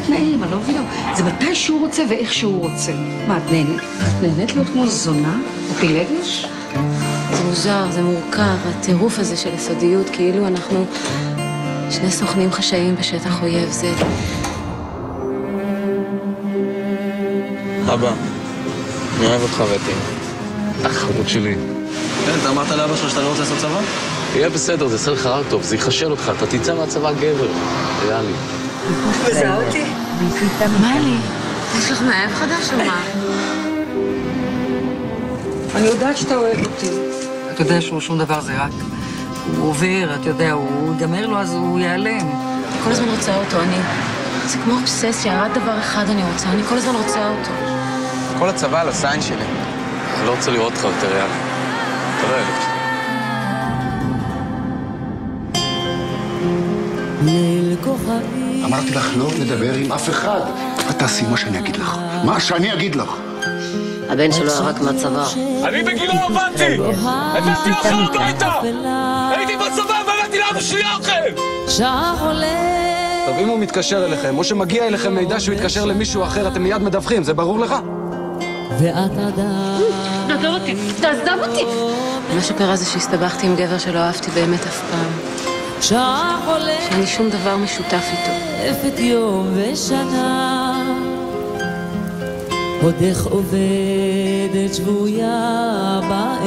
התנאים, אני לא מבינה. זה מתי שהוא רוצה ואיך שהוא רוצה. מה, את נהנית? את נהנית להיות כמו זונה? פילגש? זה מוזר, זה מורכב, הטירוף הזה של הסודיות, כאילו אנחנו שני סוכנים חשאיים בשטח אויב, זה... אבא, אני אוהב אותך וטי. החמוד שלי. כן, אתה אמרת לאבא שלך שאתה לא רוצה לעשות צבא? יהיה בסדר, זה יעשה לך רק טוב, זה יחשל אותך, אתה תצא מהצבא גבר. ריאלי. מזהה אותי? מה לי? יש לך מאהב חדש או מה? אני יודעת שאתה אוהב אותי. אתה יודע שהוא שום דבר, זה רק... הוא עובר, אתה יודע, הוא ייגמר לו, אז הוא ייעלם. כל הזמן רוצה אותו, אני... זה כמו אובססיה, רק דבר אחד אני רוצה, אני כל הזמן רוצה אותו. כל הצבא על הסיין שלי. אני לא רוצה לראות אותך יותר, ריאלי. אתה לא ילד שלי. אמרתי לך לא לדבר עם אף אחד. את תעשי מה שאני אגיד לך. מה שאני אגיד לך. הבן שלו היה רק מהצבא. אני בגילו עבדתי! הבאתי אוכל הביתה! הייתי בצבא והבאתי לאבא שלי אוכל! טוב, אם הוא מתקשר אליכם, או שמגיע אליכם מידע שהוא יתקשר למישהו אחר, אתם מיד מדווחים, זה ברור לך? תעזוב אותי, תעזוב אותי! מה שקרה זה שהסתבכתי עם גבר שלא אהבתי באמת אף פעם. שאין לי שום דבר משותף איתו. יום ושנה עוד איך עובדת שבויה